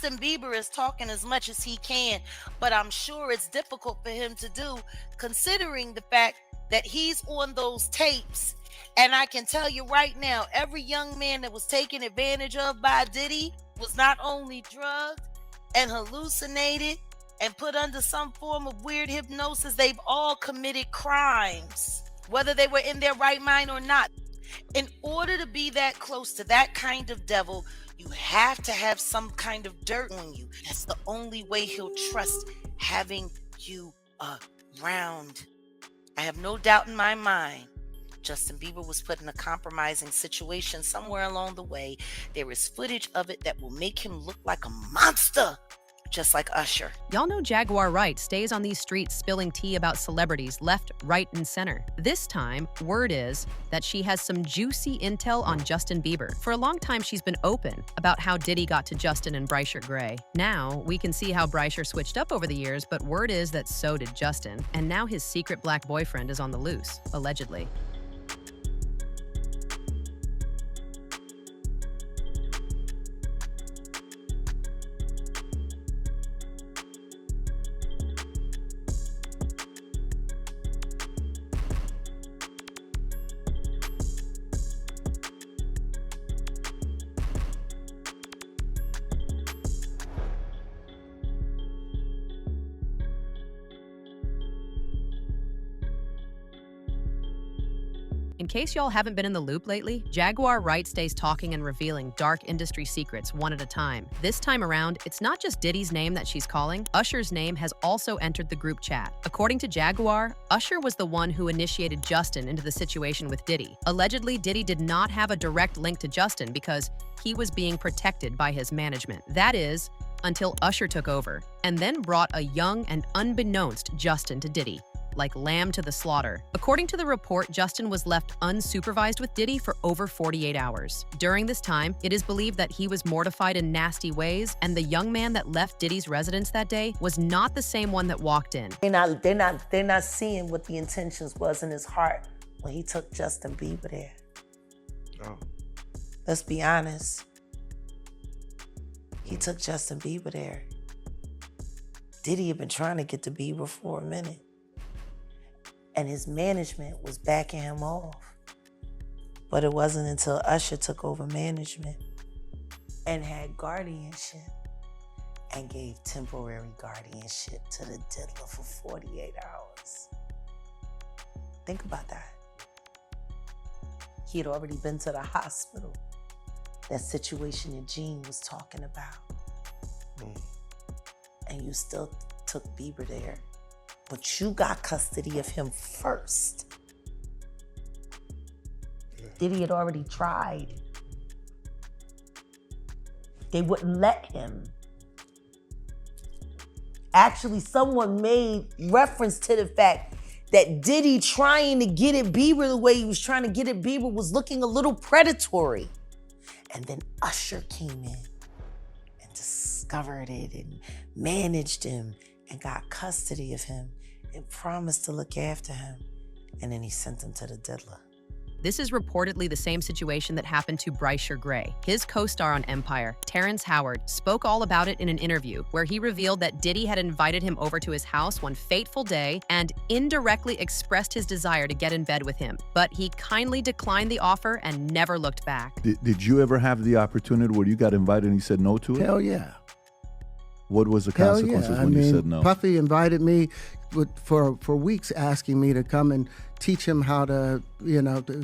Justin Bieber is talking as much as he can, but I'm sure it's difficult for him to do considering the fact that he's on those tapes. And I can tell you right now, every young man that was taken advantage of by Diddy was not only drugged and hallucinated and put under some form of weird hypnosis, they've all committed crimes, whether they were in their right mind or not. In order to be that close to that kind of devil, you have to have some kind of dirt on you. That's the only way he'll trust having you around. I have no doubt in my mind Justin Bieber was put in a compromising situation somewhere along the way. There is footage of it that will make him look like a monster, just like Usher. Y'all know Jaguar Wright stays on these streets spilling tea about celebrities left, right, and center. This time, word is that she has some juicy intel on Justin Bieber. For a long time, she's been open about how Diddy got to Justin and Bryshere Gray. Now, we can see how Bryshere switched up over the years, but word is that so did Justin. And now his secret black boyfriend is on the loose, allegedly. In case y'all haven't been in the loop lately, Jaguar Wright stays talking and revealing dark industry secrets one at a time. This time around, it's not just Diddy's name that she's calling. Usher's name has also entered the group chat. According to Jaguar, Usher was the one who initiated Justin into the situation with Diddy. Allegedly, Diddy did not have a direct link to Justin because he was being protected by his management. That is, until Usher took over, and then brought a young and unbeknownst Justin to Diddy, like lamb to the slaughter. According to the report, Justin was left unsupervised with Diddy for over 48 hours. During this time, it is believed that he was mortified in nasty ways, and the young man that left Diddy's residence that day was not the same one that walked in. They're not seeing what the intentions was in his heart when he took Justin Bieber there. Oh. Let's be honest. He took Justin Bieber there. Diddy had been trying to get to Bieber for a minute. And his management was backing him off. But it wasn't until Usher took over management and had guardianship and gave temporary guardianship to the diddler for 48 hours. Think about that. He had already been to the hospital. That situation that Gene was talking about. And you still took Bieber there. But you got custody of him first. Diddy had already tried. They wouldn't let him. Actually, someone made reference to the fact that Diddy trying to get at Bieber the way he was trying to get at Bieber was looking a little predatory. And then Usher came in and discovered it and managed him and got custody of him and promised to look after him. And then he sent him to the diddler. This is reportedly the same situation that happened to Bryshere Gray. His co-star on Empire, Terrence Howard, spoke all about it in an interview where he revealed that Diddy had invited him over to his house one fateful day and indirectly expressed his desire to get in bed with him. But he kindly declined the offer and never looked back. Did you ever have the opportunity where you got invited and you said no to it? Hell yeah. What was the consequences when you said no? Puffy invited me for weeks asking me to come and teach him how to,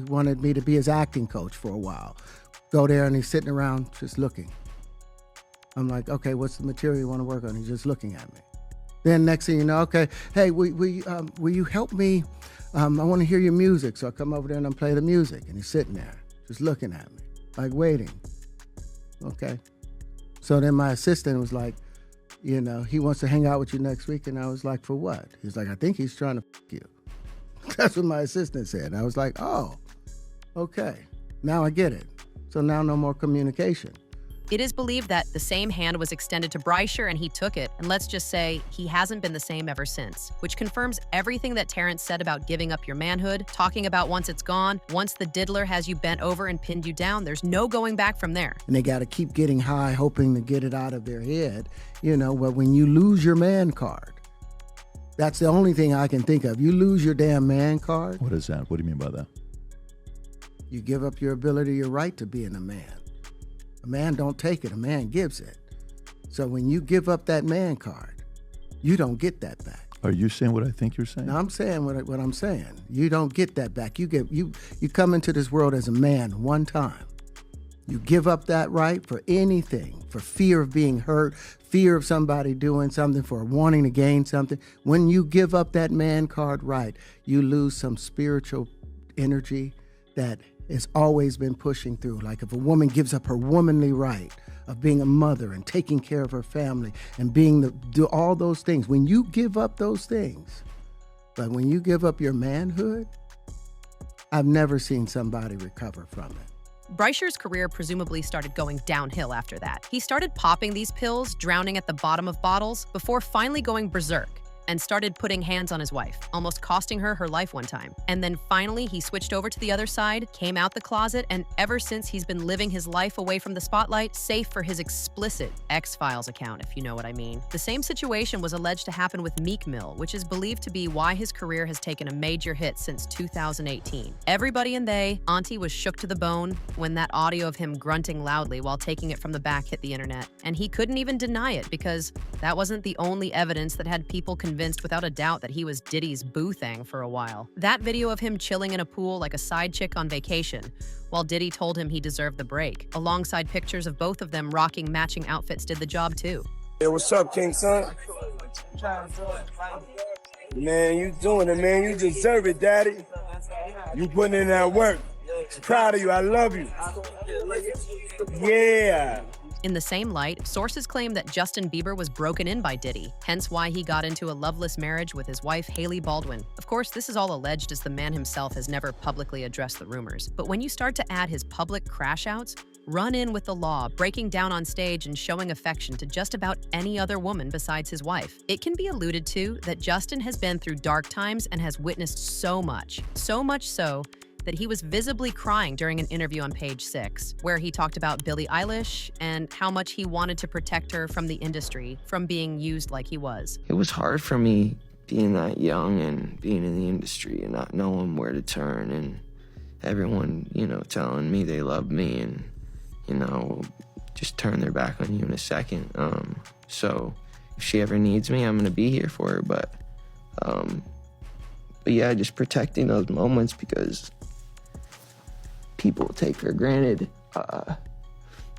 wanted me to be his acting coach for a while. Go there and he's sitting around just looking. I'm like, okay, what's the material you want to work on? He's just looking at me. Then next thing you know, okay, hey, will you help me? I want to hear your music. So I come over there and I play the music and he's sitting there just looking at me, like waiting. Okay. So then my assistant was like, he wants to hang out with you next week. And I was like, for what? He's like, I think he's trying to f you. That's what my assistant said. And I was like, oh, okay. Now I get it. So now no more communication. It is believed that the same hand was extended to Bryshere and he took it, and let's just say he hasn't been the same ever since, which confirms everything that Terrence said about giving up your manhood, talking about once it's gone, once the diddler has you bent over and pinned you down, there's no going back from there. And they got to keep getting high, hoping to get it out of their head, but when you lose your man card, that's the only thing I can think of. You lose your damn man card. What is that? What do you mean by that? You give up your ability, your right to being a man. A man don't take it, a man gives it. So when you give up that man card, you don't get that back. Are you saying what I think you're saying? No, I'm saying what I'm saying. You don't get that back. You come into this world as a man one time. You give up that right for anything, for fear of being hurt, fear of somebody doing something, for wanting to gain something. When you give up that man card right, you lose some spiritual energy that has always been pushing through. Like if a woman gives up her womanly right of being a mother and taking care of her family and do all those things. When you give up those things, but when you give up your manhood, I've never seen somebody recover from it. Bryshere's career presumably started going downhill after that. He started popping these pills, drowning at the bottom of bottles, before finally going berserk and started putting hands on his wife, almost costing her life one time. And then finally, he switched over to the other side, came out the closet, and ever since he's been living his life away from the spotlight, safe for his explicit X-Files account, if you know what I mean. The same situation was alleged to happen with Meek Mill, which is believed to be why his career has taken a major hit since 2018. Everybody and Auntie was shook to the bone when that audio of him grunting loudly while taking it from the back hit the internet. And he couldn't even deny it because that wasn't the only evidence that had people convinced without a doubt that he was Diddy's boo thang for a while. That video of him chilling in a pool like a side chick on vacation, while Diddy told him he deserved the break, alongside pictures of both of them rocking matching outfits, did the job too. Hey, what's up, King Son? Man, you doing it, man. You deserve it, Daddy. You putting in that work. Proud of you. I love you. Yeah. In the same light, sources claim that Justin Bieber was broken in by Diddy, hence why he got into a loveless marriage with his wife, Hailey Baldwin. Of course, this is all alleged as the man himself has never publicly addressed the rumors. But when you start to add his public crash outs, run in with the law, breaking down on stage and showing affection to just about any other woman besides his wife, it can be alluded to that Justin has been through dark times and has witnessed so much so that he was visibly crying during an interview on Page 6, where he talked about Billie Eilish and how much he wanted to protect her from the industry, from being used like he was. It was hard for me being that young and being in the industry and not knowing where to turn, and everyone, telling me they love me and, just turn their back on you in a second. So if she ever needs me, I'm gonna be here for her, but yeah, just protecting those moments because people take for granted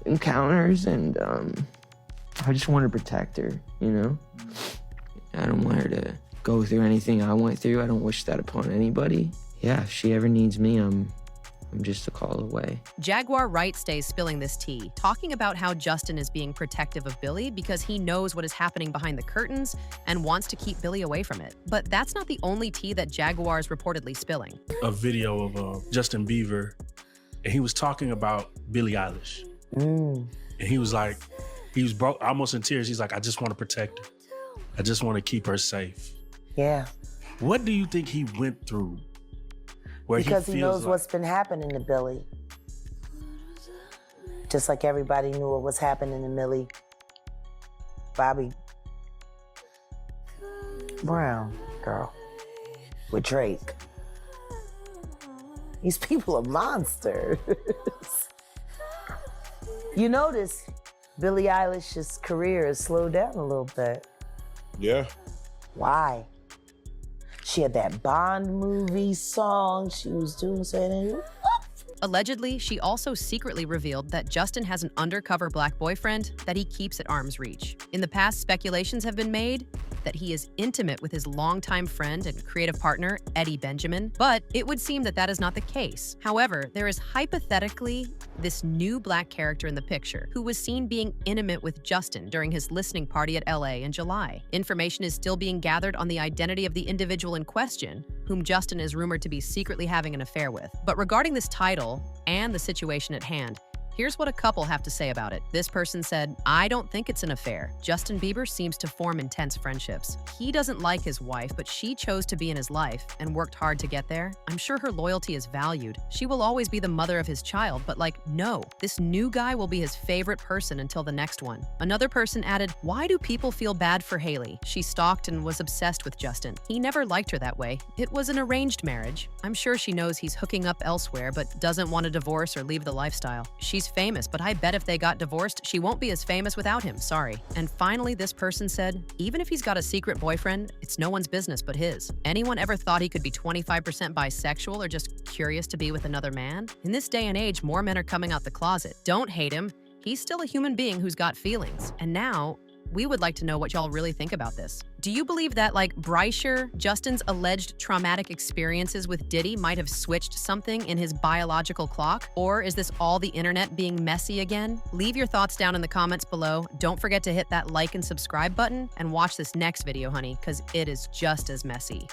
encounters, and I just want to protect her, I don't want her to go through anything I went through. I don't wish that upon anybody. Yeah, if she ever needs me, I'm just a call away. Jaguar Wright stays spilling this tea, talking about how Justin is being protective of Billie because he knows what is happening behind the curtains and wants to keep Billie away from it. But that's not the only tea that Jaguar is reportedly spilling. A video of Justin Bieber, and he was talking about Billie Eilish. And he was like, he was almost in tears. He's like, I just want to protect her. I just want to keep her safe. Yeah. What do you think he went through? Because he knows what's been happening to Billie. Just like everybody knew what was happening to Millie Bobby Brown girl with Drake. These people are monsters. You notice Billie Eilish's career has slowed down a little bit. Yeah. Why? She had that Bond movie song she was doing, saying, Allegedly, she also secretly revealed that Justin has an undercover black boyfriend that he keeps at arm's reach. In the past, speculations have been made that he is intimate with his longtime friend and creative partner, Eddie Benjamin, but it would seem that that is not the case. However, there is hypothetically this new black character in the picture who was seen being intimate with Justin during his listening party at LA in July. Information is still being gathered on the identity of the individual in question, whom Justin is rumored to be secretly having an affair with. But regarding this title and the situation at hand, Here's what a couple have to say about it. This person said, I don't think it's an affair. Justin Bieber seems to form intense friendships. He doesn't like his wife, but she chose to be in his life and worked hard to get there. I'm sure her loyalty is valued. She will always be the mother of his child, but no, this new guy will be his favorite person until the next one. Another person added, why do people feel bad for Hailey? She stalked and was obsessed with Justin. He never liked her that way. It was an arranged marriage. I'm sure she knows he's hooking up elsewhere, but doesn't want a divorce or leave the lifestyle. She's famous, but I bet if they got divorced, she won't be as famous without him, sorry. And finally, this person said, even if he's got a secret boyfriend, it's no one's business but his. Anyone ever thought he could be 25% bisexual or just curious to be with another man? In this day and age, more men are coming out the closet. Don't hate him. He's still a human being who's got feelings. And now, we would like to know what y'all really think about this. Do you believe that, like Bryshere, Justin's alleged traumatic experiences with Diddy might have switched something in his biological clock? Or is this all the internet being messy again? Leave your thoughts down in the comments below. Don't forget to hit that like and subscribe button and watch this next video, honey, because it is just as messy.